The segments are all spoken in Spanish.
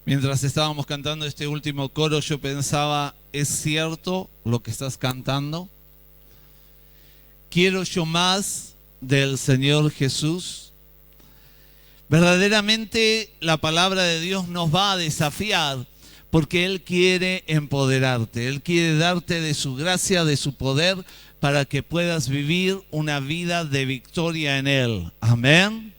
Mientras estábamos cantando este último coro, yo pensaba, ¿es cierto lo que estás cantando? ¿Quiero yo más del Señor Jesús? Verdaderamente la palabra de Dios nos va a desafiar porque Él quiere empoderarte, Él quiere darte de su gracia, de su poder, para que puedas vivir una vida de victoria en Él. Amén.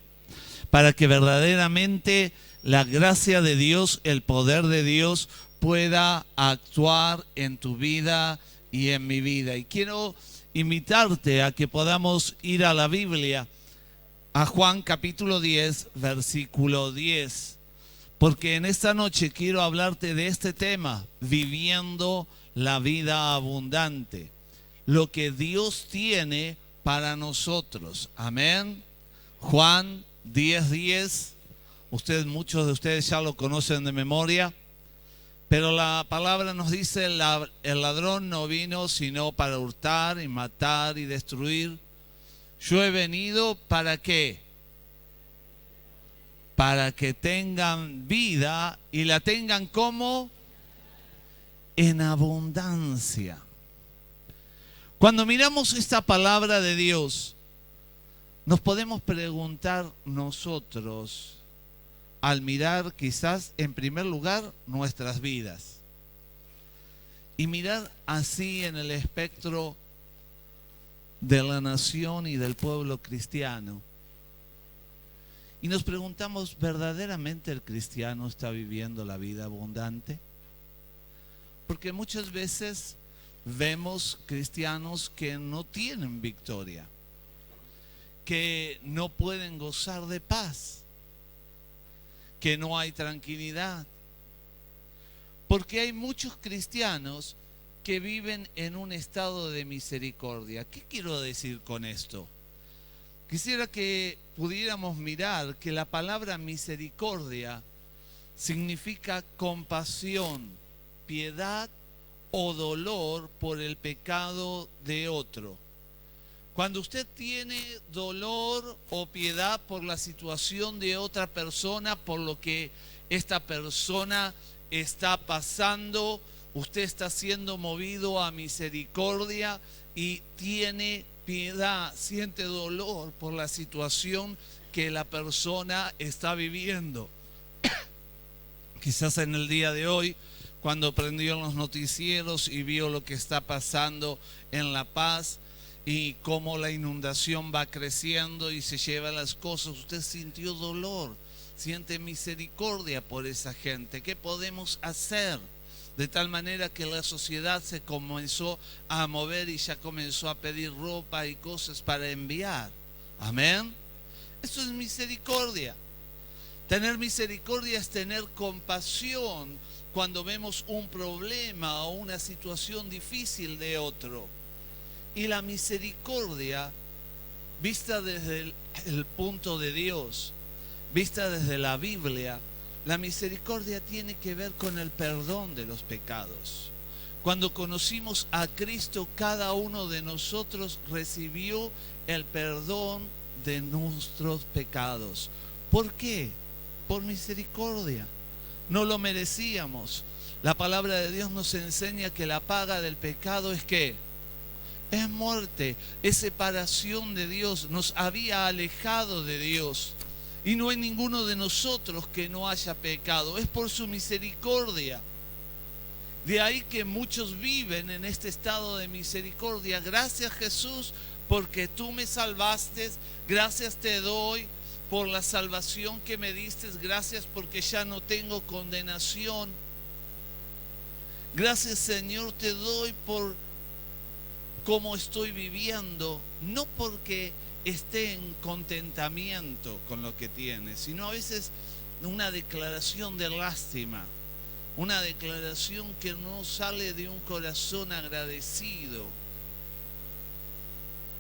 Para que verdaderamente la gracia de Dios, el poder de Dios pueda actuar en tu vida y en mi vida. Y quiero invitarte a que podamos ir a la Biblia, a Juan capítulo 10, versículo 10. Porque en esta noche quiero hablarte de este tema, viviendo la vida abundante. Lo que Dios tiene para nosotros. Amén. Juan 10:10. Muchos de ustedes ya lo conocen de memoria. Pero la palabra nos dice, el ladrón no vino sino para hurtar y matar y destruir. Yo he venido ¿para qué? Para que tengan vida y la tengan como en abundancia. Cuando miramos esta palabra de Dios, nos podemos preguntar nosotros, al mirar quizás en primer lugar nuestras vidas, y mirar así en el espectro de la nación y del pueblo cristiano, y nos preguntamos, ¿verdaderamente el cristiano está viviendo la vida abundante? Porque muchas veces vemos cristianos que no tienen victoria, que no pueden gozar de paz, que no hay tranquilidad. Porque hay muchos cristianos que viven en un estado de misericordia. ¿Qué quiero decir con esto? Quisiera que pudiéramos mirar que la palabra misericordia significa compasión, piedad o dolor por el pecado de otro. Cuando usted tiene dolor o piedad por la situación de otra persona, por lo que esta persona está pasando, usted está siendo movido a misericordia y tiene piedad, siente dolor por la situación que la persona está viviendo. Quizás en el día de hoy, cuando prendió los noticieros y vio lo que está pasando en La Paz y cómo la inundación va creciendo y se lleva las cosas, usted sintió dolor, siente misericordia por esa gente. ¿Qué podemos hacer? De tal manera que la sociedad se comenzó a mover y ya comenzó a pedir ropa y cosas para enviar. Amén. Eso es misericordia. Tener misericordia es tener compasión cuando vemos un problema o una situación difícil de otro. Y la misericordia, vista desde el punto de Dios, vista desde la Biblia, la misericordia tiene que ver con el perdón de los pecados. Cuando conocimos a Cristo, cada uno de nosotros recibió el perdón de nuestros pecados. ¿Por qué? Por misericordia. No lo merecíamos. La palabra de Dios nos enseña que la paga del pecado es ¿qué? Es muerte, es separación de Dios. Nos había alejado de Dios. Y no hay ninguno de nosotros que no haya pecado. Es por su misericordia. De ahí que muchos viven en este estado de misericordia. Gracias, Jesús, porque tú me salvaste. Gracias te doy por la salvación que me diste. Gracias porque ya no tengo condenación. Gracias, Señor, te doy por cómo estoy viviendo. No porque esté en contentamiento con lo que tiene, sino a veces una declaración de lástima, una declaración que no sale de un corazón agradecido.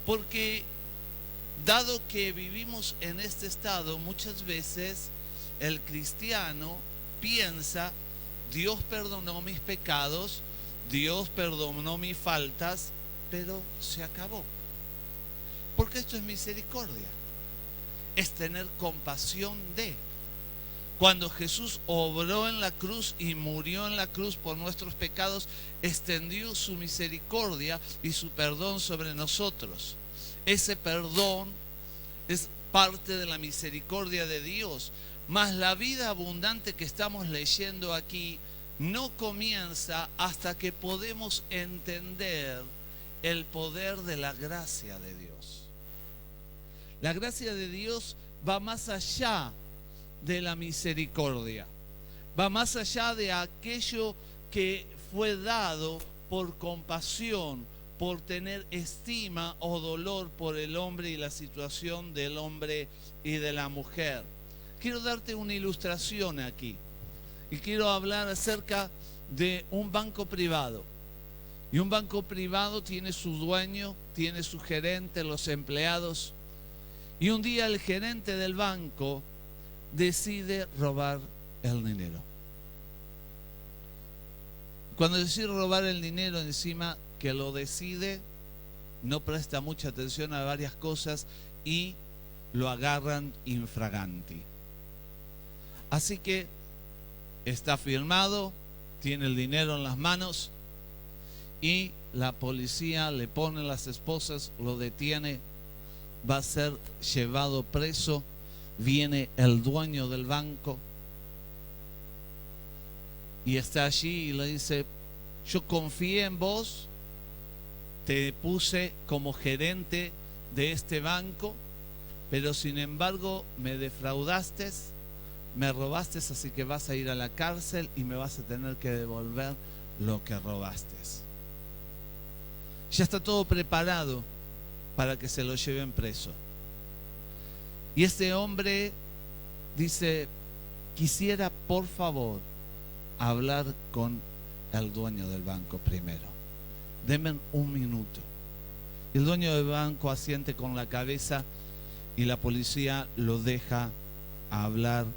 Porque dado que vivimos en este estado, muchas veces el cristiano piensa, Dios perdonó mis pecados, Dios perdonó mis faltas, pero se acabó. Porque esto es misericordia, es tener compasión de. Cuando Jesús obró en la cruz y murió en la cruz por nuestros pecados, extendió su misericordia y su perdón sobre nosotros. Ese perdón es parte de la misericordia de Dios. Mas la vida abundante que estamos leyendo aquí no comienza hasta que podemos entender el poder de la gracia de Dios. La gracia de Dios va más allá de la misericordia, va más allá de aquello que fue dado por compasión, por tener estima o dolor por el hombre y la situación del hombre y de la mujer. Quiero darte una ilustración aquí y quiero hablar acerca de un banco privado. Y un banco privado tiene su dueño, tiene su gerente, los empleados. Y un día el gerente del banco decide robar el dinero. Cuando decide robar el dinero, encima que lo decide, no presta mucha atención a varias cosas y lo agarran infraganti. Así que está firmado, tiene el dinero en las manos y la policía le pone las esposas, lo detiene, va a ser llevado preso. Viene el dueño del banco y está allí y le dice: yo confié en vos, te puse como gerente de este banco, pero sin embargo me defraudaste, me robaste, así que vas a ir a la cárcel y me vas a tener que devolver lo que robaste. Ya está todo preparado para que se lo lleven preso. Y este hombre dice: quisiera por favor hablar con el dueño del banco primero. Denme un minuto. El dueño del banco asiente con la cabeza y la policía lo deja hablar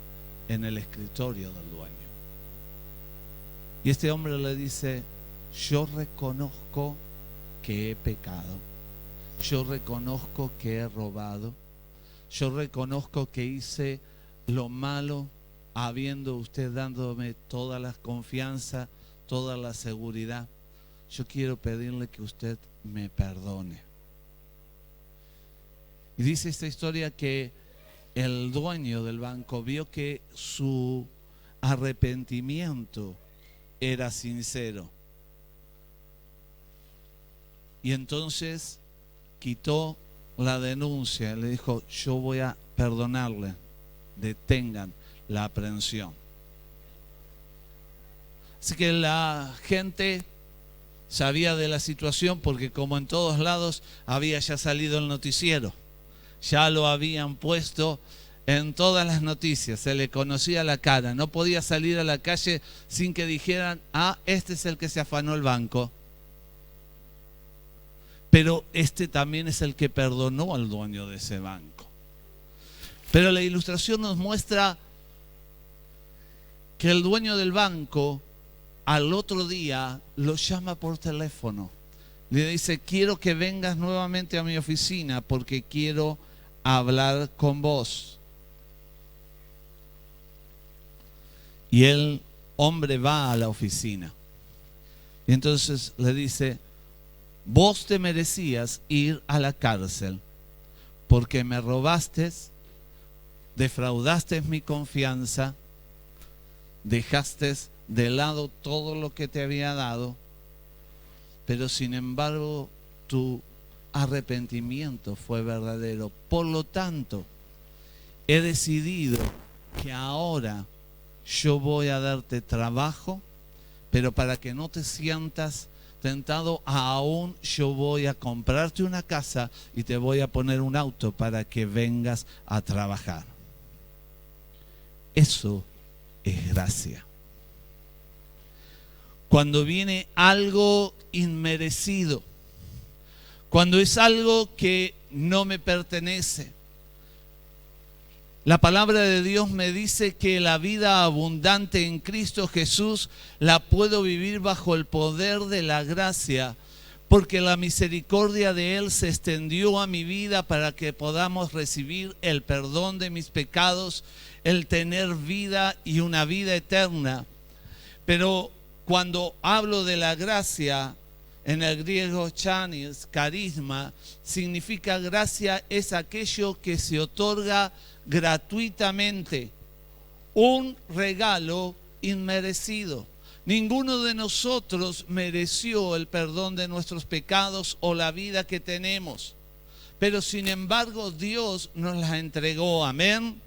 en el escritorio del dueño. Y este hombre le dice: yo reconozco que he pecado, yo reconozco que he robado, yo reconozco que hice lo malo, habiendo usted dándome toda la confianza, toda la seguridad. Yo quiero pedirle que usted me perdone. Y dice esta historia que el dueño del banco vio que su arrepentimiento era sincero. Y entonces quitó la denuncia, le dijo: yo voy a perdonarle, detengan la aprehensión. Así que la gente sabía de la situación porque, como en todos lados, había ya salido el noticiero. Ya lo habían puesto en todas las noticias, se le conocía la cara. No podía salir a la calle sin que dijeran: ah, este es el que se afanó el banco. Pero este también es el que perdonó al dueño de ese banco. Pero la ilustración nos muestra que el dueño del banco al otro día lo llama por teléfono. Le dice: quiero que vengas nuevamente a mi oficina porque quiero hablar con vos. Y el hombre va a la oficina. Y entonces le dice: vos te merecías ir a la cárcel porque me robaste, defraudaste mi confianza, dejaste de lado todo lo que te había dado, pero sin embargo tu arrepentimiento fue verdadero. Por lo tanto, he decidido que ahora yo voy a darte trabajo, pero para que no te sientas tentado, aún yo voy a comprarte una casa y te voy a poner un auto para que vengas a trabajar. Eso es gracia. Cuando viene algo inmerecido, cuando es algo que no me pertenece. La palabra de Dios me dice que la vida abundante en Cristo Jesús la puedo vivir bajo el poder de la gracia, porque la misericordia de Él se extendió a mi vida para que podamos recibir el perdón de mis pecados, el tener vida y una vida eterna. Pero cuando hablo de la gracia, en el griego charis, carisma, significa gracia es aquello que se otorga gratuitamente, un regalo inmerecido. Ninguno de nosotros mereció el perdón de nuestros pecados o la vida que tenemos, pero sin embargo Dios nos la entregó, amén.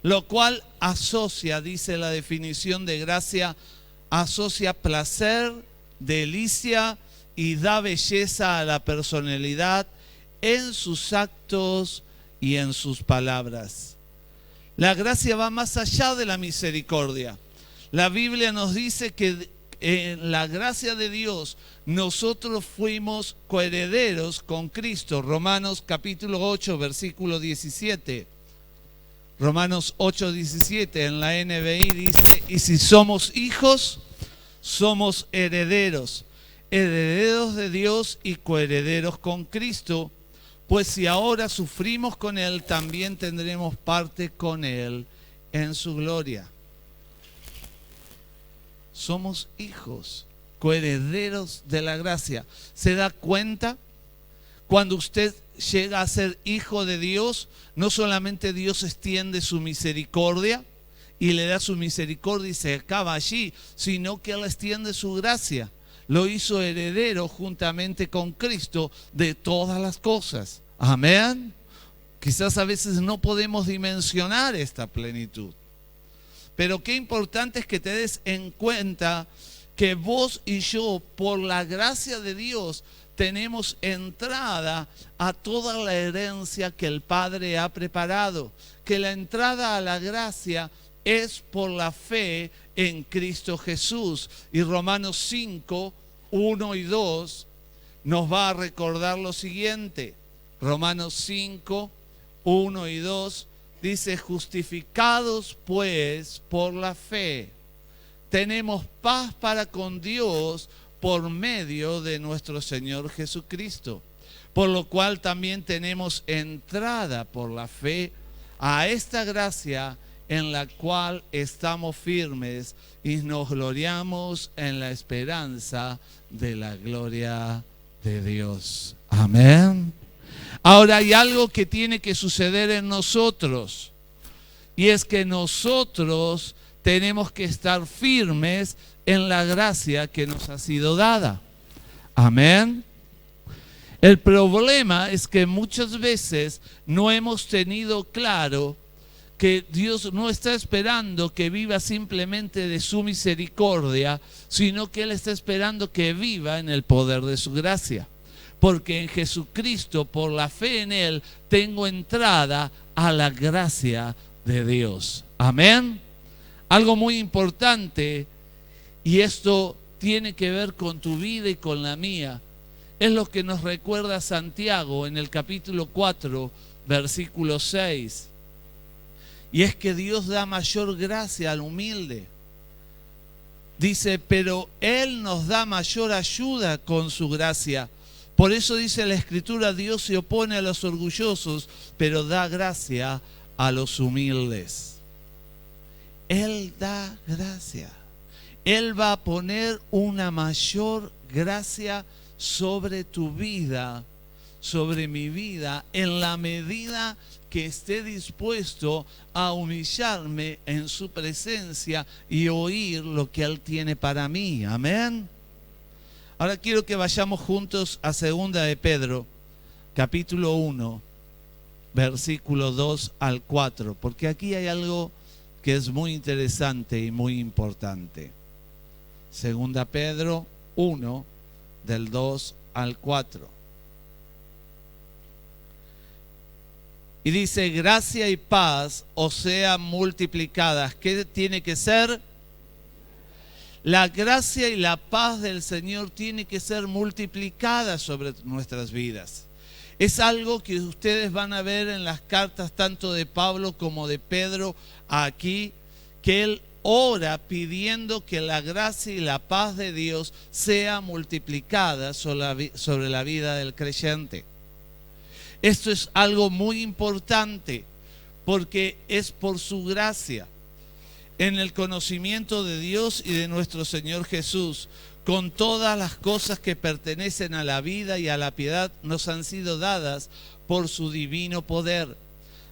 Lo cual asocia, dice la definición de gracia, asocia placer, delicia y da belleza a la personalidad en sus actos y en sus palabras. La gracia va más allá de la misericordia. La Biblia nos dice que en la gracia de Dios nosotros fuimos coherederos con Cristo. Romanos capítulo 8, versículo 17. Romanos 8, 17 en la NBI dice: y si somos hijos, somos herederos, herederos de Dios y coherederos con Cristo, pues si ahora sufrimos con Él, también tendremos parte con Él en su gloria. Somos hijos, coherederos de la gracia. ¿Se da cuenta? Cuando usted llega a ser hijo de Dios, no solamente Dios extiende su misericordia y le da su misericordia y se acaba allí, sino que Él extiende su gracia. Lo hizo heredero juntamente con Cristo de todas las cosas. Amén. Quizás a veces no podemos dimensionar esta plenitud. Pero qué importante es que te des en cuenta que vos y yo, por la gracia de Dios, tenemos entrada a toda la herencia que el Padre ha preparado. Que la entrada a la gracia es por la fe en Cristo Jesús. Y Romanos 5, 1 y 2 nos va a recordar lo siguiente. Romanos 5, 1 y 2 dice: justificados pues por la fe, tenemos paz para con Dios por medio de nuestro Señor Jesucristo, por lo cual también tenemos entrada por la fe a esta gracia en la cual estamos firmes y nos gloriamos en la esperanza de la gloria de Dios. Amén. Ahora hay algo que tiene que suceder en nosotros, y es que nosotros tenemos que estar firmes en la gracia que nos ha sido dada. Amén. El problema es que muchas veces no hemos tenido claro que Dios no está esperando que viva simplemente de su misericordia, sino que Él está esperando que viva en el poder de su gracia. Porque en Jesucristo, por la fe en Él, tengo entrada a la gracia de Dios. Amén. Algo muy importante, y esto tiene que ver con tu vida y con la mía, es lo que nos recuerda Santiago en el capítulo 4, versículo 6. Y es que Dios da mayor gracia al humilde. Dice: pero Él nos da mayor ayuda con su gracia. Por eso dice la Escritura: Dios se opone a los orgullosos, pero da gracia a los humildes. Él da gracia. Él va a poner una mayor gracia sobre tu vida, sobre mi vida, en la medida que esté dispuesto a humillarme en su presencia y oír lo que Él tiene para mí. Amén. Ahora quiero que vayamos juntos a 2 de Pedro, capítulo 1, versículo 2 al 4, porque aquí hay algo que es muy interesante y muy importante. 2 Pedro 1, del 2 al 4. Y dice: gracia y paz os sean multiplicadas. ¿Qué tiene que ser? La gracia y la paz del Señor tiene que ser multiplicada sobre nuestras vidas. Es algo que ustedes van a ver en las cartas tanto de Pablo como de Pedro aquí, que él ora pidiendo que la gracia y la paz de Dios sea multiplicada sobre la vida del creyente. Esto es algo muy importante porque es por su gracia, en el conocimiento de Dios y de nuestro Señor Jesús, con todas las cosas que pertenecen a la vida y a la piedad, nos han sido dadas por su divino poder,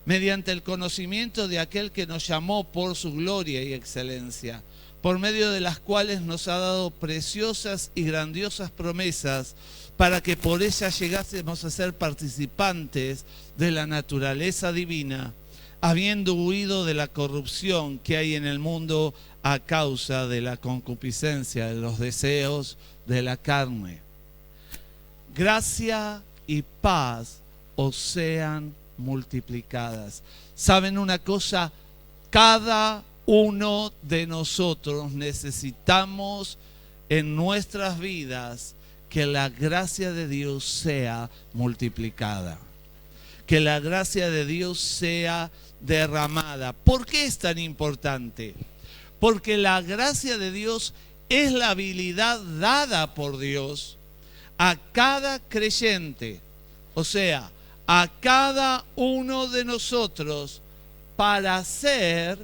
mediante el conocimiento de aquel que nos llamó por su gloria y excelencia, por medio de las cuales nos ha dado preciosas y grandiosas promesas, para que por ellas llegásemos a ser participantes de la naturaleza divina, habiendo huido de la corrupción que hay en el mundo a causa de la concupiscencia de los deseos de la carne. Gracia y paz os sean multiplicadas. ¿Saben una cosa? Cada uno de nosotros necesitamos en nuestras vidas que la gracia de Dios sea multiplicada, que la gracia de Dios sea derramada. ¿Por qué es tan importante? Porque la gracia de Dios es la habilidad dada por Dios a cada creyente, o sea, a cada uno de nosotros, para ser,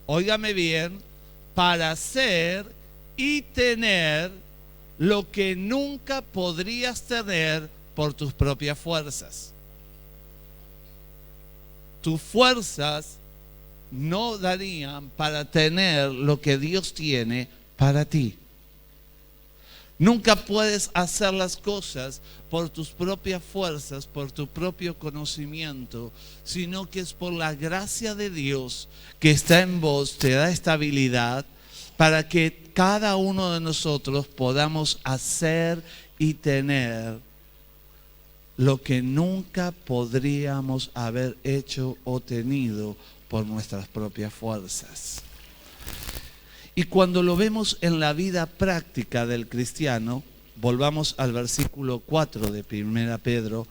óigame bien, para ser y tener lo que nunca podrías tener por tus propias fuerzas. Tus fuerzas no darían para tener lo que Dios tiene para ti. Nunca puedes hacer las cosas por tus propias fuerzas, por tu propio conocimiento, sino que es por la gracia de Dios que está en vos, te da esta habilidad para que cada uno de nosotros podamos hacer y tener lo que nunca podríamos haber hecho o tenido por nuestras propias fuerzas. Y cuando lo vemos en la vida práctica del cristiano, volvamos al versículo 4 de 2 Pedro,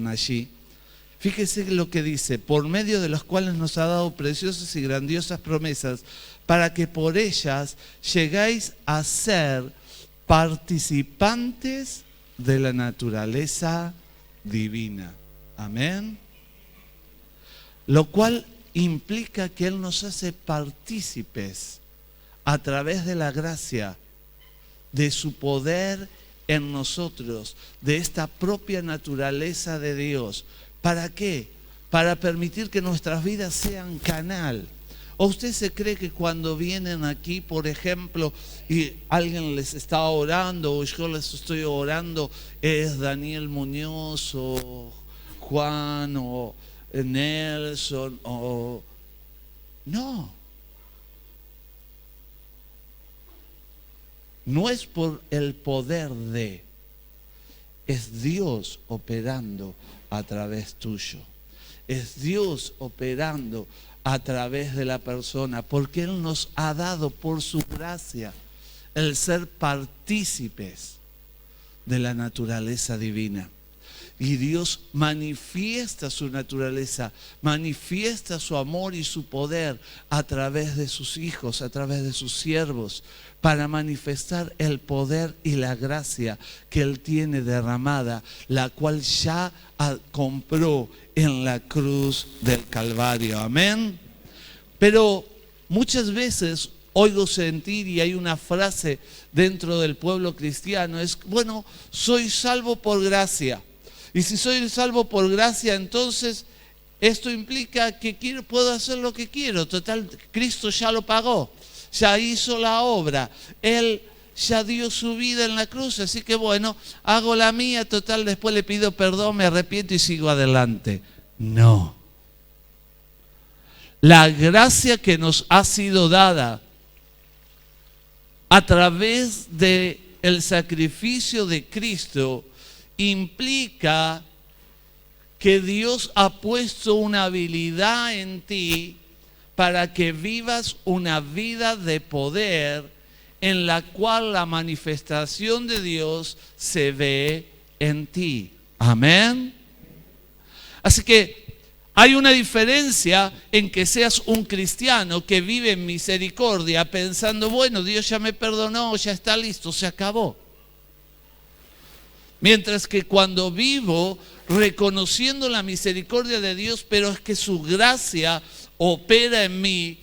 allí. Fíjese lo que dice: por medio de los cuales nos ha dado preciosas y grandiosas promesas, para que por ellas llegáis a ser participantes de la naturaleza divina. Amén. Lo cual implica que Él nos hace partícipes a través de la gracia, de su poder en nosotros, de esta propia naturaleza de Dios. ¿Para qué? Para permitir que nuestras vidas sean canal. ¿O usted se cree que cuando vienen aquí, por ejemplo, y alguien les está orando, o yo les estoy orando, es Daniel Muñoz, o Juan, o Nelson, o... No. No es por el poder de, es Dios operando a través tuyo. Es Dios operando a través de la persona, porque Él nos ha dado por su gracia el ser partícipes de la naturaleza divina. Y Dios manifiesta su naturaleza, manifiesta su amor y su poder a través de sus hijos, a través de sus siervos, para manifestar el poder y la gracia que Él tiene derramada, la cual ya compró en la cruz del Calvario. Amén. Pero muchas veces oigo sentir, y hay una frase dentro del pueblo cristiano, es: bueno, soy salvo por gracia. Y si soy salvo por gracia, entonces esto implica que puedo hacer lo que quiero. Total, Cristo ya lo pagó, ya hizo la obra. Él ya dio su vida en la cruz, así que bueno, hago la mía, total, después le pido perdón, me arrepiento y sigo adelante. No. La gracia que nos ha sido dada a través del sacrificio de Cristo implica que Dios ha puesto una habilidad en ti para que vivas una vida de poder en la cual la manifestación de Dios se ve en ti. Amén. Así que Hay una diferencia en que seas un cristiano que vive en misericordia pensando, bueno, Dios ya me perdonó, ya está listo, se acabó. Mientras que cuando vivo reconociendo la misericordia de Dios, pero es que su gracia opera en mí,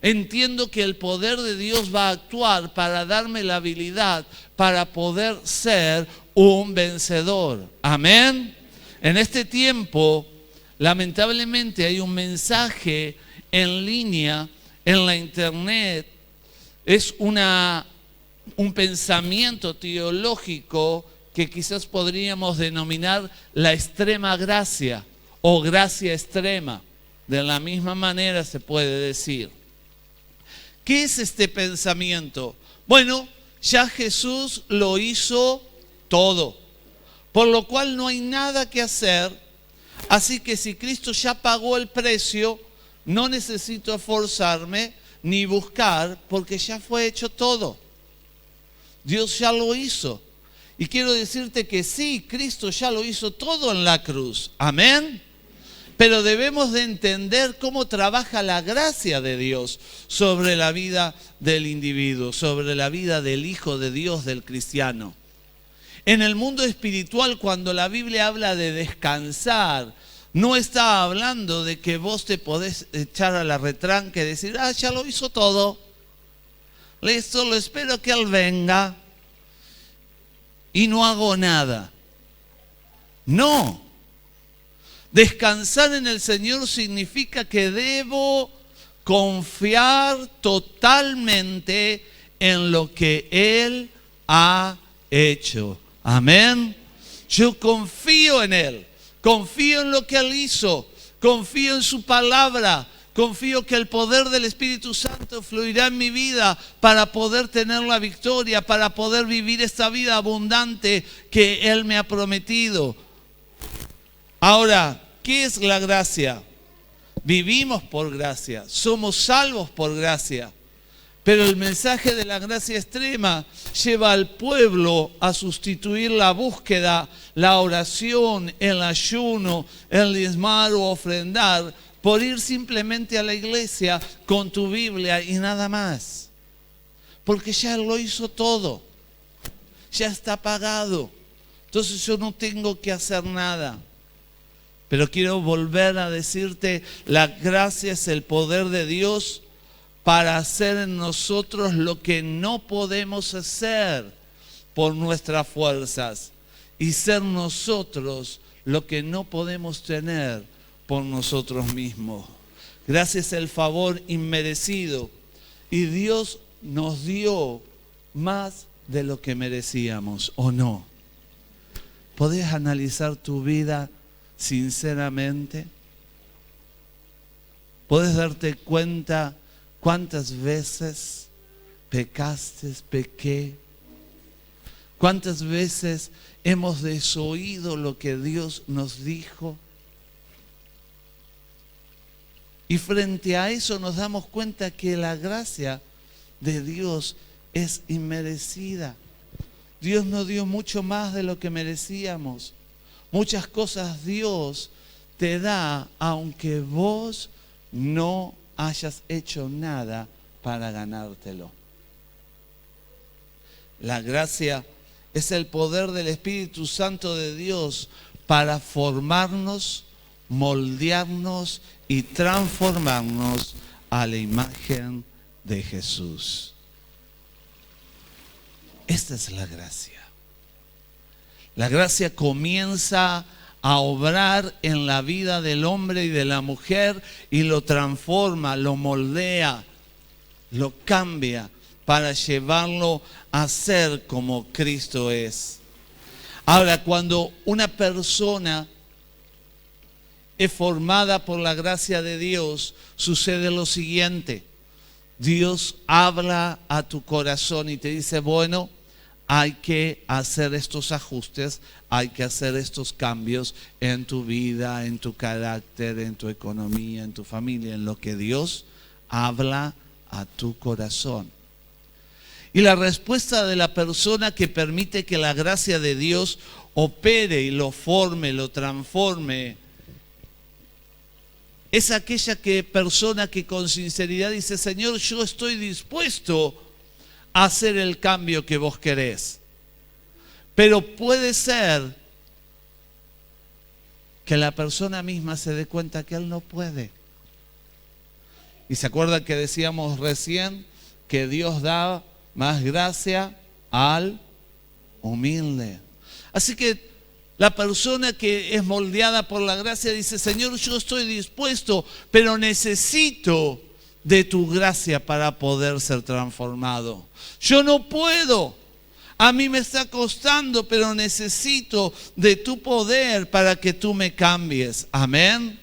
entiendo que el poder de Dios va a actuar para darme la habilidad para poder ser un vencedor. Amén. En este tiempo, lamentablemente hay un mensaje en línea, en la internet, es un pensamiento teológico que quizás podríamos denominar la extrema gracia o gracia extrema. De la misma manera se puede decir. ¿Qué es este pensamiento? Bueno, ya Jesús lo hizo todo, por lo cual no hay nada que hacer. Así que si Cristo ya pagó el precio, no necesito esforzarme ni buscar, porque ya fue hecho todo. Dios ya lo hizo. Y quiero decirte que sí, Cristo ya lo hizo todo en la cruz. Amén. Pero debemos de entender cómo trabaja la gracia de Dios sobre la vida del individuo, sobre la vida del Hijo de Dios, del cristiano. En el mundo espiritual, cuando la Biblia habla de descansar, no está hablando de que vos te podés echar a la retranca y decir, ya lo hizo todo. Listo, lo espero que Él venga y no hago nada. No. Descansar en el Señor significa que debo confiar totalmente en lo que Él ha hecho. Amén. Yo confío en Él, confío en lo que Él hizo, confío en su palabra, confío que el poder del Espíritu Santo fluirá en mi vida para poder tener la victoria, para poder vivir esta vida abundante que Él me ha prometido. Ahora, ¿qué es la gracia? Vivimos por gracia, somos salvos por gracia. Pero el mensaje de la gracia extrema lleva al pueblo a sustituir la búsqueda, la oración, el ayuno, el diezmar o ofrendar, por ir simplemente a la iglesia con tu Biblia y nada más. Porque ya lo hizo todo, ya está pagado. Entonces yo no tengo que hacer nada. Pero quiero volver a decirte, la gracia es el poder de Dios para hacer en nosotros lo que no podemos hacer por nuestras fuerzas y ser nosotros lo que no podemos tener por nosotros mismos. Gracia es el favor inmerecido y Dios nos dio más de lo que merecíamos, ¿o no? ¿Podés analizar tu vida sinceramente? ¿Podés darte cuenta cuántas veces pequé? ¿Cuántas veces hemos desoído lo que Dios nos dijo? Y frente a eso nos damos cuenta que la gracia de Dios es inmerecida. Dios nos dio mucho más de lo que merecíamos. Muchas cosas Dios te da aunque vos no hayas hecho nada para ganártelo. La gracia es el poder del Espíritu Santo de Dios para formarnos, moldearnos y transformarnos a la imagen de Jesús. Esta es la gracia. La gracia comienza a obrar en la vida del hombre y de la mujer y lo transforma, lo moldea, lo cambia para llevarlo a ser como Cristo es. Ahora, cuando una persona es formada por la gracia de Dios, sucede lo siguiente. Dios habla a tu corazón y te dice, bueno, hay que hacer estos ajustes, hay que hacer estos cambios en tu vida, en tu carácter, en tu economía, en tu familia, en lo que Dios habla a tu corazón. Y la respuesta de la persona que permite que la gracia de Dios opere y lo forme, lo transforme, es aquella persona que con sinceridad dice, Señor, yo estoy dispuesto a hacer el cambio que vos querés. Pero puede ser que la persona misma se dé cuenta que él no puede. Y se acuerdan que decíamos recién que Dios da más gracia al humilde. Así que la persona que es moldeada por la gracia dice, Señor, yo estoy dispuesto, pero necesito de tu gracia para poder ser transformado. Yo no puedo. A mí me está costando, pero necesito de tu poder para que tú me cambies. Amén.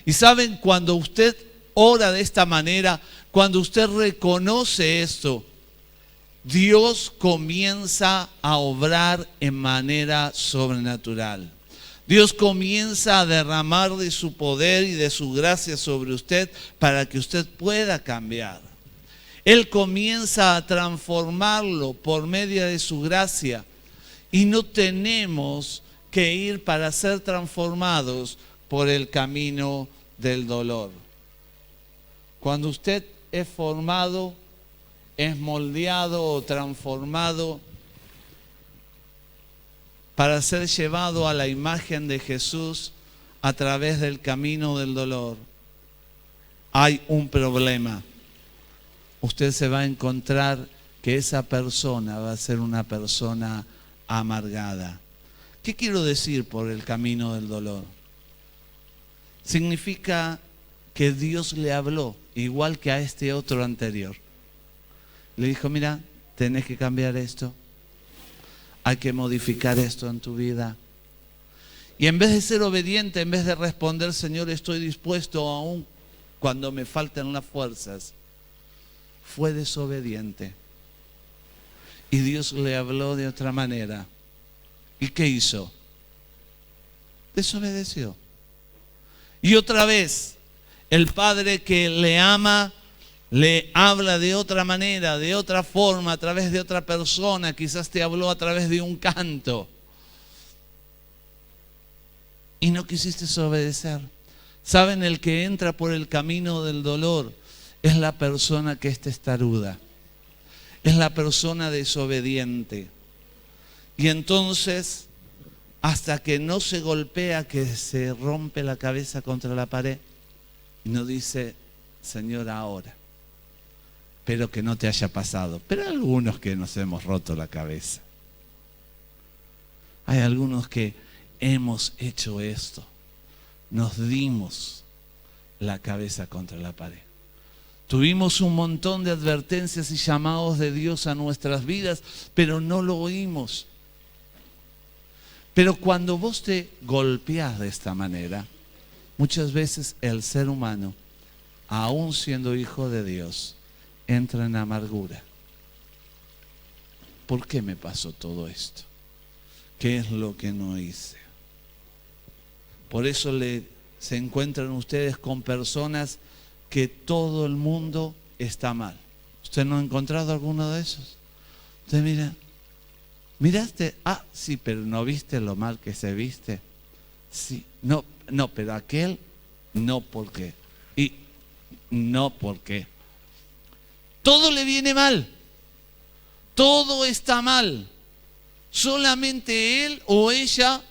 Y saben, cuando usted ora de esta manera, cuando usted reconoce esto, Dios comienza a obrar en manera sobrenatural. Dios comienza a derramar de su poder y de su gracia sobre usted para que usted pueda cambiar. Él comienza a transformarlo por medio de su gracia y no tenemos que ir para ser transformados por el camino del dolor. Cuando usted es formado, es moldeado o transformado para ser llevado a la imagen de Jesús a través del camino del dolor, hay un problema. Usted se va a encontrar que esa persona va a ser una persona amargada. ¿Qué quiero decir por el camino del dolor? Significa que Dios le habló, igual que a este otro anterior. Le dijo, mira, tenés que cambiar esto. Hay que modificar esto en tu vida. Y en vez de ser obediente, en vez de responder, Señor, estoy dispuesto aún cuando me falten las fuerzas, fue desobediente. Y Dios le habló de otra manera. ¿Y qué hizo? Desobedeció. Y otra vez, el Padre que le ama, le habla de otra manera, de otra forma, a través de otra persona. Quizás te habló a través de un canto. Y no quisiste obedecer. ¿Saben? El que entra por el camino del dolor es la persona que es testaruda. Es la persona desobediente. Y entonces, hasta que no se golpea, que se rompe la cabeza contra la pared, y no dice, Señor, ahora. Pero que no te haya pasado. Pero hay algunos que nos hemos roto la cabeza. Hay algunos que hemos hecho esto. Nos dimos la cabeza contra la pared. Tuvimos un montón de advertencias y llamados de Dios a nuestras vidas, pero no lo oímos. Pero cuando vos te golpeás de esta manera, muchas veces el ser humano, aún siendo hijo de Dios, entra en amargura. ¿Por qué me pasó todo esto? ¿Qué es lo que no hice? Por eso se encuentran ustedes con personas que todo el mundo está mal. ¿Usted no ha encontrado alguno de esos? Usted mira, ¿miraste? Ah, sí, pero ¿no viste lo mal que se viste? Sí, no, pero aquel, no, ¿por qué? Y no, ¿por qué? Todo le viene mal. Todo está mal. Solamente él o ella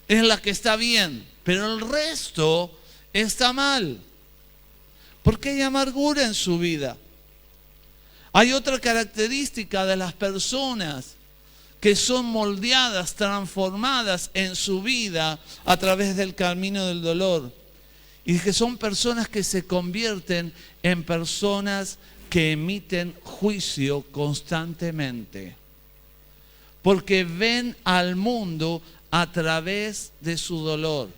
es la que está bien, pero el resto está mal. Porque hay amargura en su vida. Hay otra característica de las personas que son moldeadas, transformadas en su vida a través del camino del dolor. Y que son personas que se convierten en personas que emiten juicio constantemente. Porque ven al mundo a través de su dolor.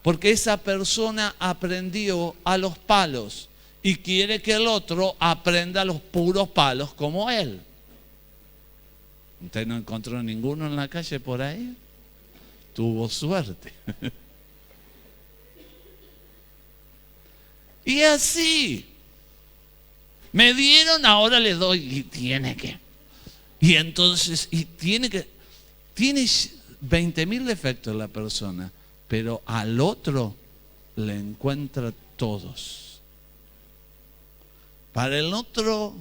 Porque esa persona aprendió a los palos y quiere que el otro aprenda a los puros palos como él. ¿Usted no encontró ninguno en la calle por ahí? Tuvo suerte. Y así, me dieron, ahora le doy y tiene que. Y entonces, tiene 20.000 defectos la persona. Pero al otro le encuentra todos. Para el otro,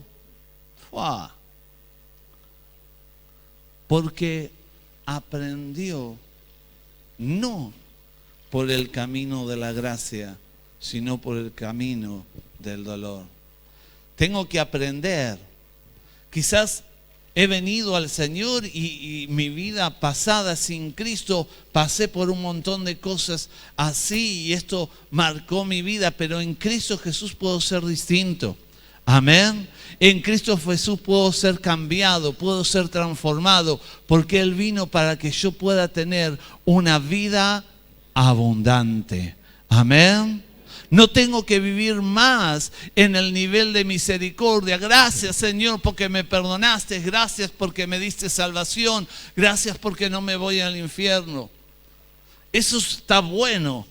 ¡fua! Porque aprendió no por el camino de la gracia, sino por el camino del dolor. Tengo que aprender. Quizás he venido al Señor y mi vida pasada sin Cristo, pasé por un montón de cosas así y esto marcó mi vida, pero en Cristo Jesús puedo ser distinto. Amén. En Cristo Jesús puedo ser cambiado, puedo ser transformado, porque Él vino para que yo pueda tener una vida abundante. Amén. No tengo que vivir más en el nivel de misericordia. Gracias, Señor, porque me perdonaste. Gracias porque me diste salvación. Gracias porque no me voy al infierno. Eso está bueno.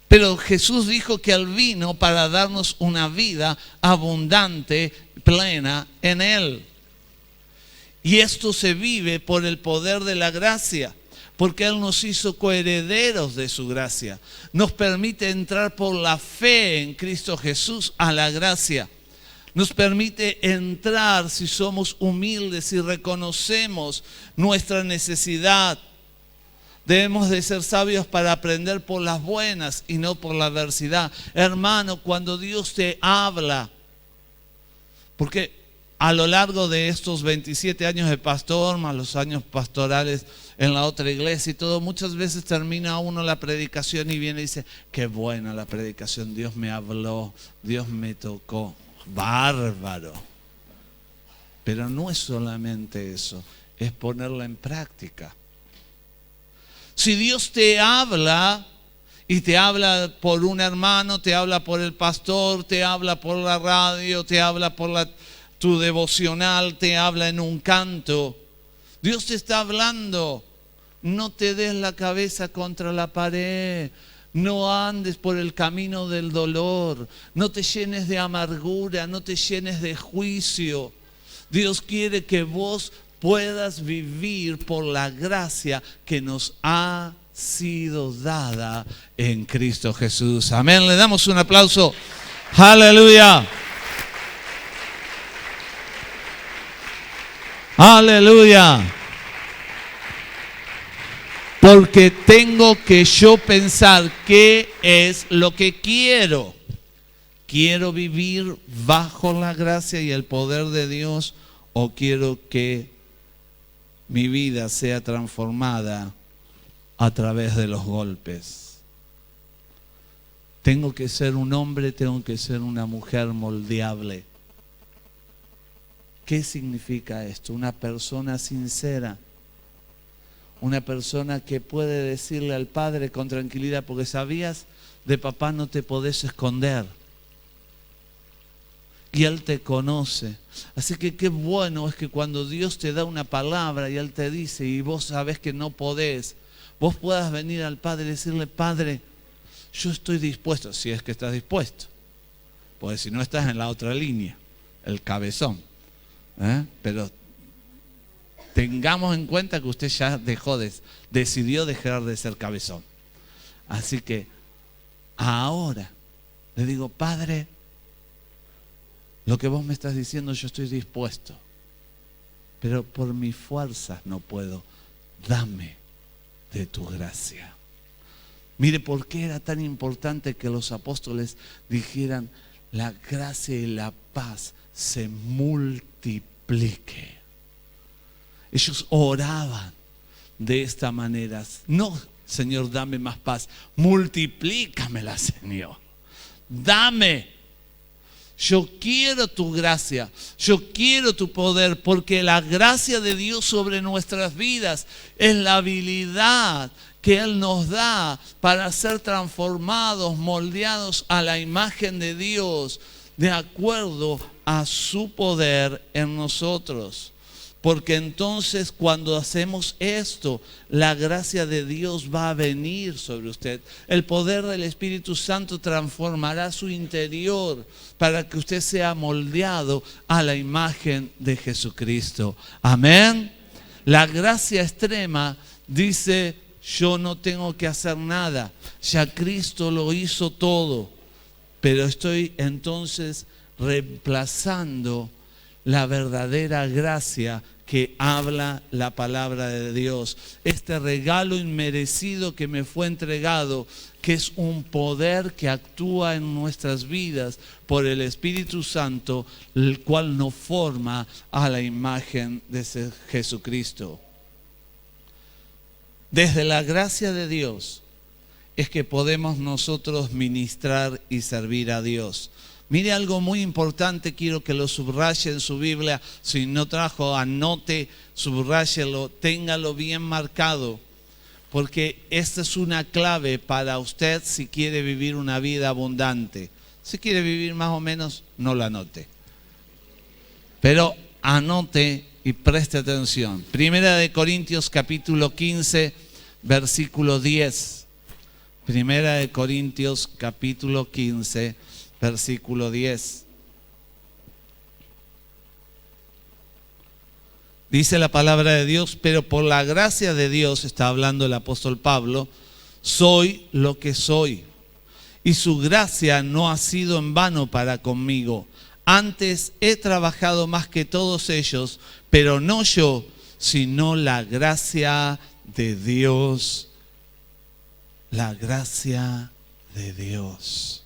Pero Jesús dijo que Él vino para darnos una vida abundante, plena en Él. Y esto se vive por el poder de la gracia. Porque Él nos hizo coherederos de su gracia. Nos permite entrar por la fe en Cristo Jesús a la gracia. Nos permite entrar si somos humildes y reconocemos nuestra necesidad. Debemos de ser sabios para aprender por las buenas y no por la adversidad. Hermano, cuando Dios te habla, porque a lo largo de estos 27 años de pastor, más los años pastorales en la otra iglesia y todo, muchas veces termina uno la predicación y viene y dice, qué buena la predicación, Dios me habló, Dios me tocó, bárbaro. Pero no es solamente eso, es ponerla en práctica. Si Dios te habla y te habla por un hermano, te habla por el pastor, te habla por la radio, te habla por tu devocional, te habla en un canto, Dios te está hablando. No te des la cabeza contra la pared. No andes por el camino del dolor. No te llenes de amargura. No te llenes de juicio. Dios quiere que vos puedas vivir por la gracia que nos ha sido dada en Cristo Jesús. Amén. Le damos un aplauso. Aleluya. Aleluya. Porque tengo que yo pensar qué es lo que quiero. ¿Quiero vivir bajo la gracia y el poder de Dios o quiero que mi vida sea transformada a través de los golpes? Tengo que ser un hombre, tengo que ser una mujer moldeable. ¿Qué significa esto? Una persona sincera. Una persona que puede decirle al padre con tranquilidad, porque sabías, de papá no te podés esconder. Y Él te conoce. Así que qué bueno es que cuando Dios te da una palabra y Él te dice y vos sabés que no podés, vos puedas venir al Padre y decirle, Padre, yo estoy dispuesto, si es que estás dispuesto. Porque si no estás en la otra línea, el cabezón. Pero tengamos en cuenta que usted ya decidió dejar de ser cabezón. Así que ahora le digo, Padre, lo que vos me estás diciendo yo estoy dispuesto, pero por mis fuerzas no puedo. Dame de tu gracia. Mire por qué era tan importante que los apóstoles dijeran, la gracia y la paz se multiplique. Ellos oraban de esta manera. No, Señor, dame más paz. Multiplícamela, Señor. Dame. Yo quiero tu gracia. Yo quiero tu poder. Porque la gracia de Dios sobre nuestras vidas es la habilidad que Él nos da para ser transformados, moldeados a la imagen de Dios, de acuerdo a su poder en nosotros. Porque entonces cuando hacemos esto, la gracia de Dios va a venir sobre usted. El poder del Espíritu Santo transformará su interior para que usted sea moldeado a la imagen de Jesucristo. Amén. La gracia extrema dice yo no tengo que hacer nada. Ya Cristo lo hizo todo. Pero estoy entonces reemplazando la verdadera gracia que habla la palabra de Dios. Este regalo inmerecido que me fue entregado, que es un poder que actúa en nuestras vidas por el Espíritu Santo, el cual nos forma a la imagen de Jesucristo. Desde la gracia de Dios es que podemos nosotros ministrar y servir a Dios. Mire algo muy importante, quiero que lo subraye en su Biblia. Si no trajo, anote, subráyelo, téngalo bien marcado. Porque esta es una clave para usted si quiere vivir una vida abundante. Si quiere vivir más o menos, no lo anote. Pero anote y preste atención. Primera de Corintios capítulo 15, versículo 10. Primera de Corintios capítulo 15, versículo 10. Dice la palabra de Dios, pero por la gracia de Dios, está hablando el apóstol Pablo, soy lo que soy. Y su gracia no ha sido en vano para conmigo. Antes he trabajado más que todos ellos, pero no yo, sino la gracia de Dios. La gracia de Dios.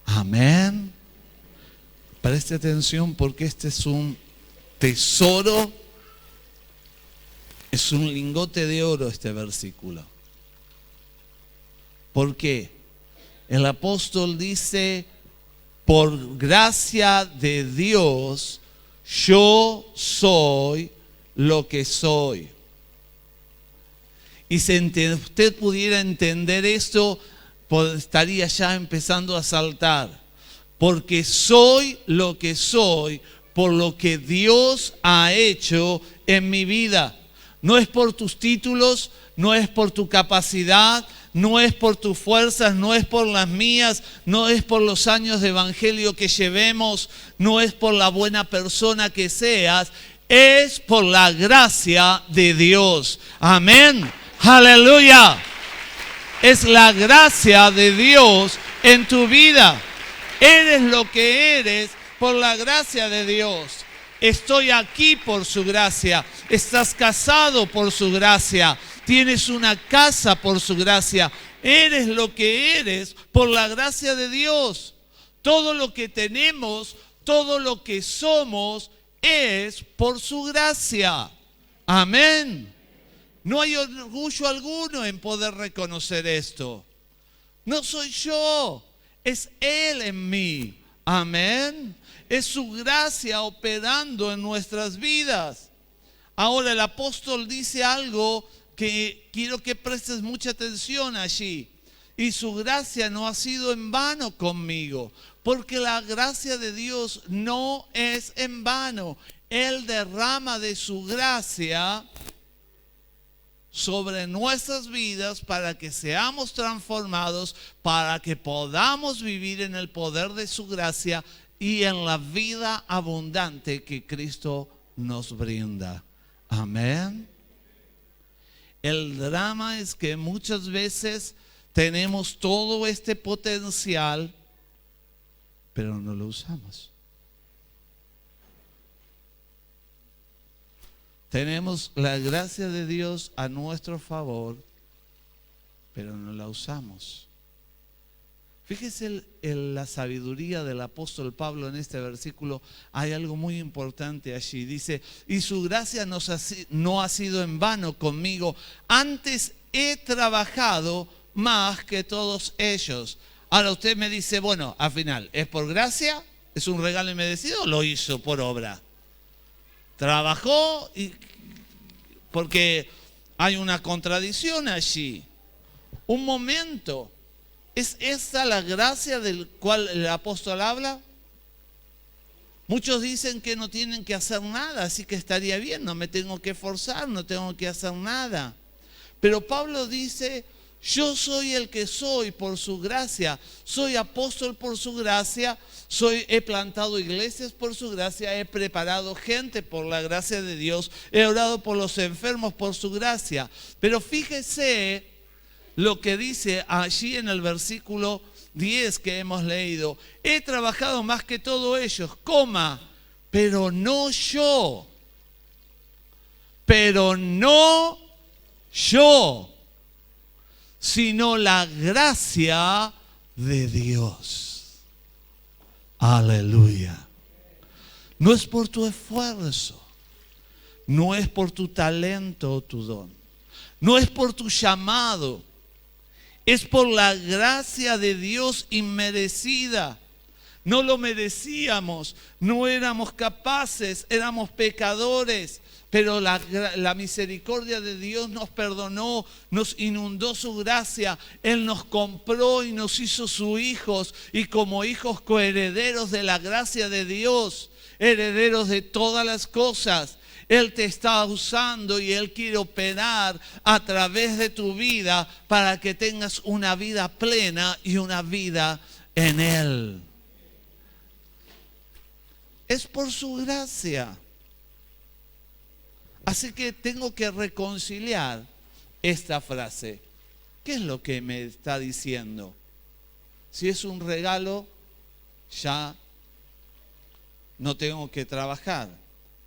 Amén. Preste atención porque este es un tesoro, es un lingote de oro este versículo. ¿Por qué? El apóstol dice, por gracia de Dios, yo soy lo que soy. Y si usted pudiera entender esto, estaría ya empezando a saltar. Porque soy lo que soy por lo que Dios ha hecho en mi vida. No es por tus títulos, no es por tu capacidad, no es por tus fuerzas, no es por las mías, no es por los años de evangelio que llevemos, no es por la buena persona que seas, es por la gracia de Dios. Amén. Aleluya. Es la gracia de Dios en tu vida. Eres lo que eres por la gracia de Dios. Estoy aquí por su gracia. Estás casado por su gracia. Tienes una casa por su gracia. Eres lo que eres por la gracia de Dios. Todo lo que tenemos, todo lo que somos es por su gracia. Amén. No hay orgullo alguno en poder reconocer esto. No soy yo, es Él en mí. Amén. Es su gracia operando en nuestras vidas. Ahora el apóstol dice algo que quiero que prestes mucha atención allí. Y su gracia no ha sido en vano conmigo, porque la gracia de Dios no es en vano. Él derrama de su gracia sobre nuestras vidas para que seamos transformados, para que podamos vivir en el poder de su gracia y en la vida abundante que Cristo nos brinda. Amén. El drama es que muchas veces tenemos todo este potencial, pero no lo usamos. Tenemos la gracia de Dios a nuestro favor, pero no la usamos. Fíjese la sabiduría del apóstol Pablo en este versículo. Hay algo muy importante allí. Dice, y su gracia no ha sido en vano conmigo. Antes he trabajado más que todos ellos. Ahora usted me dice, bueno, al final, ¿es por gracia? ¿Es un regalo inmerecido o lo hizo por obra? Trabajó porque hay una contradicción allí. Un momento. ¿Es esta la gracia del cual el apóstol habla? Muchos dicen que no tienen que hacer nada, así que estaría bien, no me tengo que esforzar, no tengo que hacer nada. Pero Pablo dice Yo soy el que soy por su gracia. Soy apóstol por su gracia. He plantado iglesias por su gracia. He preparado gente por la gracia de Dios. He orado por los enfermos por su gracia. Pero fíjese lo que dice allí en el versículo 10 que hemos leído. He trabajado más que todos ellos, pero no yo. Pero no yo, sino la gracia de Dios. Aleluya. No es por tu esfuerzo, no es por tu talento o tu don, no es por tu llamado, es por la gracia de Dios inmerecida. No lo merecíamos, no éramos capaces, éramos pecadores. Pero la misericordia de Dios nos perdonó, nos inundó su gracia. Él nos compró y nos hizo sus hijos. Y como hijos coherederos de la gracia de Dios, herederos de todas las cosas. Él te está usando y Él quiere operar a través de tu vida para que tengas una vida plena y una vida en Él. Es por su gracia. Así que tengo que reconciliar esta frase. ¿Qué es lo que me está diciendo? Si es un regalo, ya no tengo que trabajar.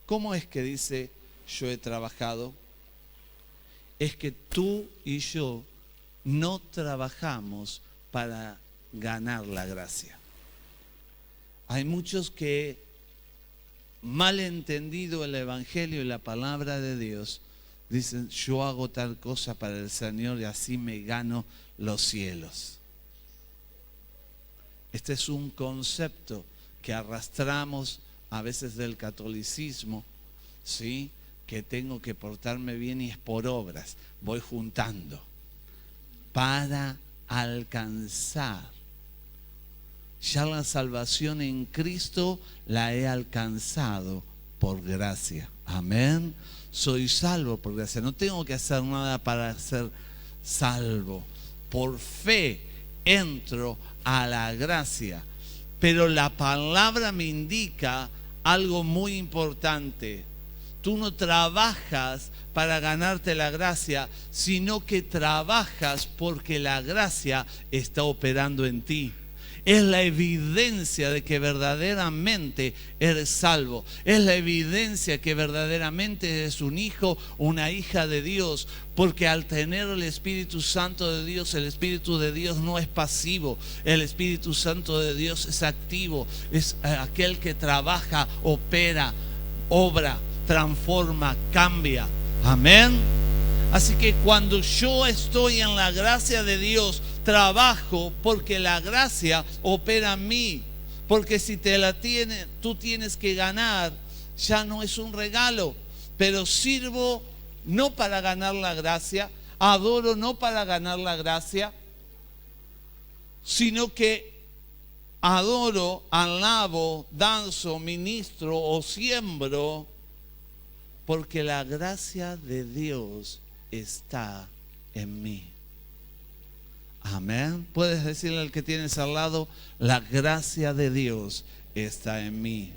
¿Cómo es que dice yo he trabajado? Es que tú y yo no trabajamos para ganar la gracia. Hay muchos que, mal entendido el Evangelio y la palabra de Dios, dicen yo hago tal cosa para el Señor y así me gano los cielos. Este es un concepto que arrastramos a veces del catolicismo, ¿sí? Que tengo que portarme bien y es por obras. Voy juntando para alcanzar. Ya la salvación en Cristo la he alcanzado por gracia. Amén. Soy salvo por gracia. No tengo que hacer nada para ser salvo. Por fe entro a la gracia. Pero la palabra me indica algo muy importante. Tú no trabajas para ganarte la gracia, sino que trabajas porque la gracia está operando en ti. Es la evidencia de que verdaderamente eres salvo. Es la evidencia que verdaderamente eres un hijo, una hija de Dios. Porque al tener el Espíritu Santo de Dios, el Espíritu de Dios no es pasivo. El Espíritu Santo de Dios es activo. Es aquel que trabaja, opera, obra, transforma, cambia. Amén. Así que cuando yo estoy en la gracia de Dios, trabajo porque la gracia opera en mí. Porque si tú tienes que ganar, ya no es un regalo. Pero sirvo no para ganar la gracia, adoro no para ganar la gracia, sino que adoro, alabo, danzo, ministro o siembro porque la gracia de Dios está en mí. Amén. Puedes decirle al que tienes al lado, la gracia de Dios está en mí.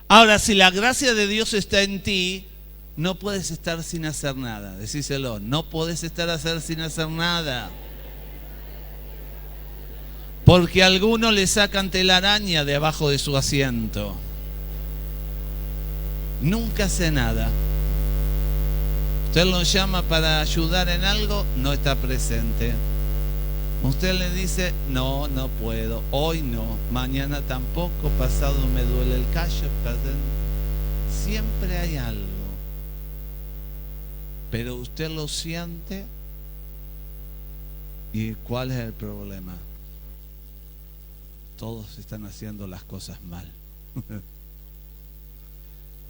Ahora, si la gracia de Dios está en ti, no puedes estar sin hacer nada. Decíselo, no puedes estar sin hacer nada. Porque a algunos le sacan telaraña de abajo de su asiento. Nunca hace nada. Usted lo llama para ayudar en algo, no está presente. Usted le dice, no puedo, hoy no, mañana tampoco, pasado me duele el callo. Siempre hay algo. Pero usted lo siente. ¿Y cuál es el problema? Todos están haciendo las cosas mal.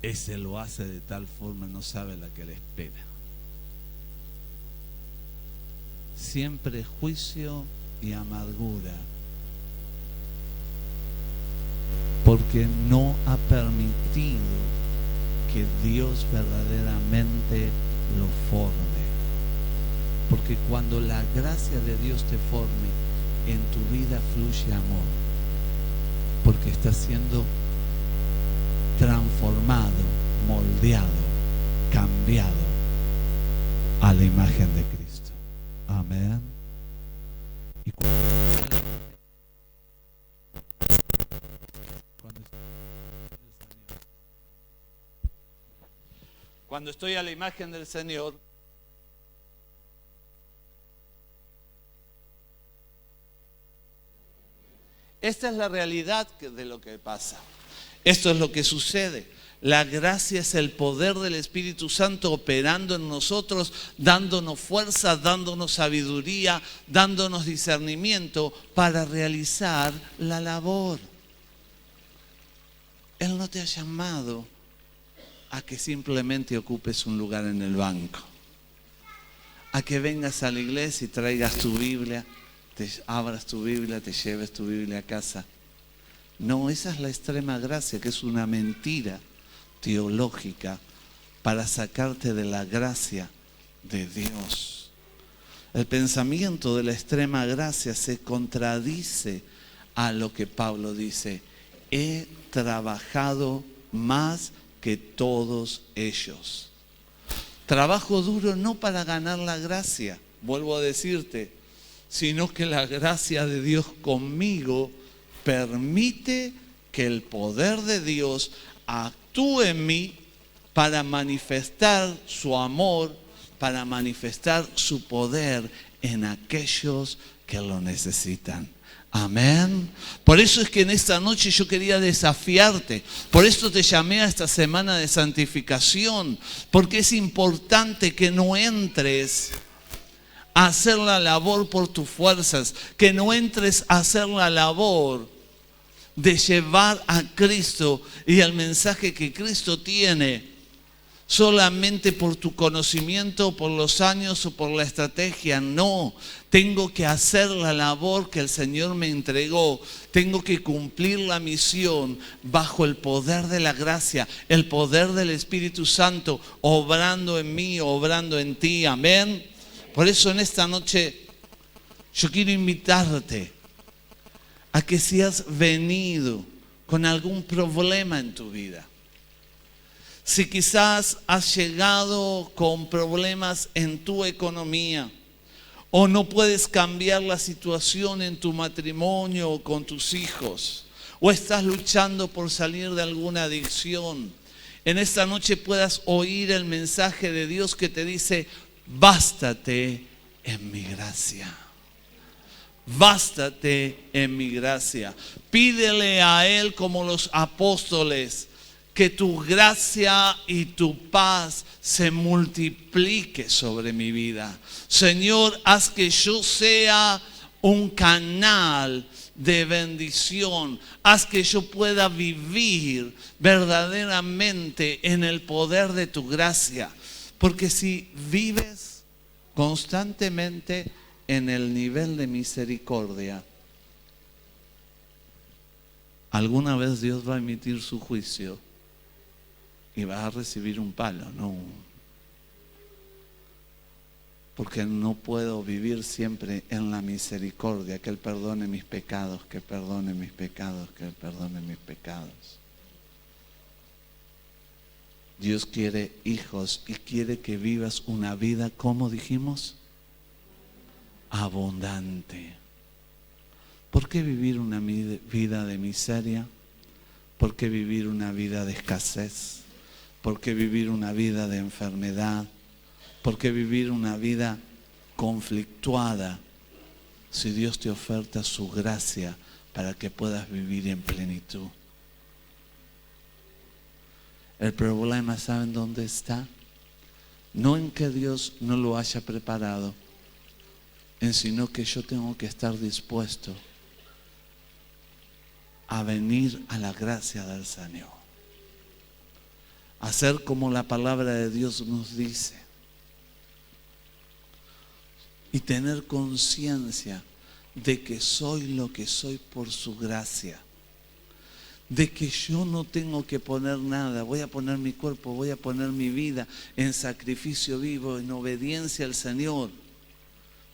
Ese lo hace de tal forma, no sabe la que le espera. Siempre juicio y amargura. porque no ha permitido que Dios verdaderamente lo forme. Porque cuando la gracia de Dios te forme, en tu vida fluye amor, porque estás siendo transformado, moldeado, cambiado a la imagen de Cristo. Amén. Y cuando estoy a la imagen del Señor, esta es la realidad de lo que pasa. Esto es lo que sucede. La gracia es el poder del Espíritu Santo operando en nosotros, dándonos fuerza, dándonos sabiduría, dándonos discernimiento para realizar la labor. Él no te ha llamado a que simplemente ocupes un lugar en el banco, a que vengas a la iglesia y traigas tu Biblia, te abras tu Biblia, te lleves tu Biblia a casa. No, esa es la extrema gracia, que es una mentira teológica para sacarte de la gracia de Dios. El pensamiento de la extrema gracia se contradice a lo que Pablo dice: he trabajado más que todos ellos. Trabajo duro no para ganar la gracia, vuelvo a decirte, sino que la gracia de Dios conmigo permite que el poder de Dios actúe en mí para manifestar su amor, para manifestar su poder en aquellos que lo necesitan. Amén. Por eso es que en esta noche yo quería desafiarte. Por esto te llamé a esta semana de santificación. Porque es importante que no entres a hacer la labor por tus fuerzas. Que no entres a hacer la labor de llevar a Cristo y el mensaje que Cristo tiene solamente por tu conocimiento, por los años o por la estrategia. No, tengo que hacer la labor que el Señor me entregó. Tengo que cumplir la misión bajo el poder de la gracia, el poder del Espíritu Santo, obrando en mí, obrando en ti. Amén. Por eso en esta noche yo quiero invitarte a que si has venido con algún problema en tu vida, si quizás has llegado con problemas en tu economía, o no puedes cambiar la situación en tu matrimonio o con tus hijos, o estás luchando por salir de alguna adicción, en esta noche puedas oír el mensaje de Dios que te dice: bástate en mi gracia. Bástate en mi gracia. Pídele a Él como los apóstoles, que tu gracia y tu paz se multiplique sobre mi vida. Señor, haz que yo sea un canal de bendición. Haz que yo pueda vivir verdaderamente en el poder de tu gracia. Porque si vives constantemente en el nivel de misericordia, alguna vez Dios va a emitir su juicio y vas a recibir un palo. No, porque no puedo vivir siempre en la misericordia, que Él perdone mis pecados, que perdone mis pecados, que Él perdone mis pecados. Dios quiere hijos y quiere que vivas una vida, ¿cómo dijimos? Abundante. ¿Por qué vivir una vida de miseria? ¿Por qué vivir una vida de escasez? ¿Por qué vivir una vida de enfermedad? ¿Por qué vivir una vida conflictuada si Dios te oferta su gracia para que puedas vivir en plenitud? El problema, ¿saben dónde está? No en que Dios no lo haya preparado, sino que yo tengo que estar dispuesto a venir a la gracia del Señor. Hacer como la palabra de Dios nos dice. Y tener conciencia de que soy lo que soy por su gracia. de que yo no tengo que poner nada, voy a poner mi cuerpo, voy a poner mi vida en sacrificio vivo, en obediencia al Señor.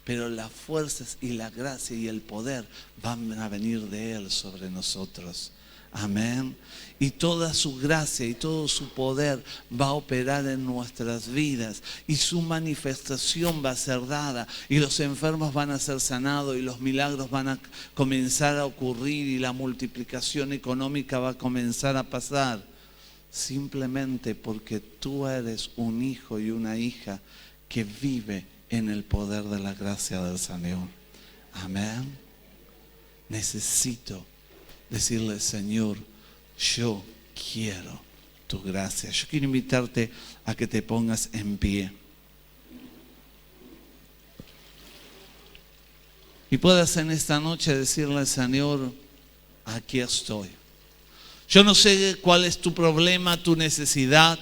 Pero las fuerzas y la gracia y el poder van a venir de Él sobre nosotros. Amén. Y toda su gracia y todo su poder va a operar en nuestras vidas. Y su manifestación va a ser dada. Y los enfermos van a ser sanados. Y los milagros van a comenzar a ocurrir. Y la multiplicación económica va a comenzar a pasar. Simplemente porque tú eres un hijo y una hija que vive en el poder de la gracia del Señor. Amén. Necesito decirle: Señor, yo quiero tu gracia. Yo quiero invitarte a que te pongas en pie y puedas en esta noche decirle: Señor, aquí estoy. Yo no sé cuál es tu problema, tu necesidad,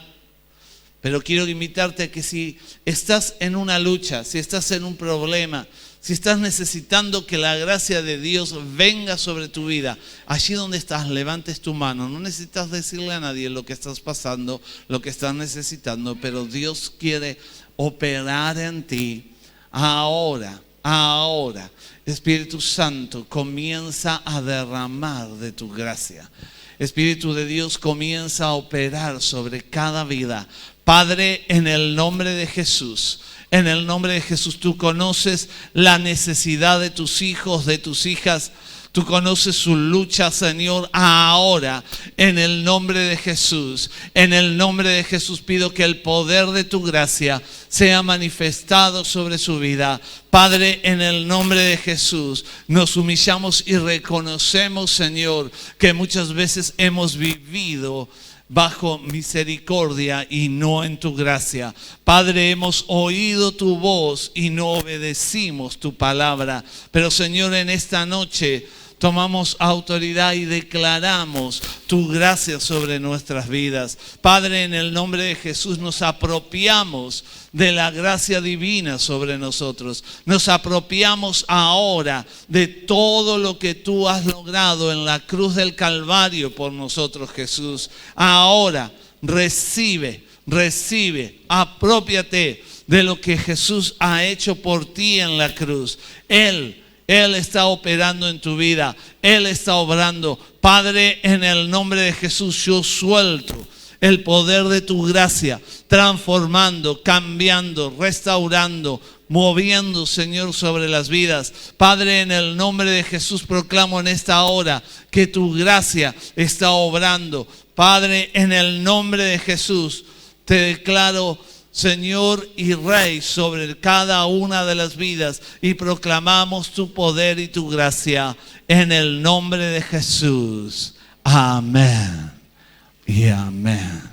pero quiero invitarte a que si estás en una lucha, si estás en un problema, si estás necesitando que la gracia de Dios venga sobre tu vida, allí donde estás, levantes tu mano. No necesitas decirle a nadie lo que estás pasando, lo que estás necesitando, pero Dios quiere operar en ti ahora. Espíritu Santo, comienza a derramar de tu gracia. Espíritu de Dios, comienza a operar sobre cada vida. Padre, en el nombre de Jesús, en el nombre de Jesús, tú conoces la necesidad de tus hijos, de tus hijas. Tú conoces su lucha, Señor, ahora, en el nombre de Jesús. En el nombre de Jesús pido que el poder de tu gracia sea manifestado sobre su vida. Padre, en el nombre de Jesús, nos humillamos y reconocemos, Señor, que muchas veces hemos vivido bajo misericordia y no en tu gracia. Padre, hemos oído tu voz y no obedecimos tu palabra. Pero, Señor, en esta noche tomamos autoridad y declaramos tu gracia sobre nuestras vidas. Padre, en el nombre de Jesús nos apropiamos de la gracia divina sobre nosotros. Nos apropiamos ahora de todo lo que tú has logrado en la cruz del Calvario por nosotros, Jesús. Ahora recibe, aprópiate de lo que Jesús ha hecho por ti en la cruz. Él está operando en tu vida. Él está obrando. Padre, en el nombre de Jesús, yo suelto el poder de tu gracia, transformando, cambiando, restaurando, moviendo, Señor, sobre las vidas. Padre, en el nombre de Jesús proclamo en esta hora que tu gracia está obrando. Padre, en el nombre de Jesús te declaro Señor y Rey sobre cada una de las vidas y proclamamos tu poder y tu gracia en el nombre de Jesús. Amén y amén.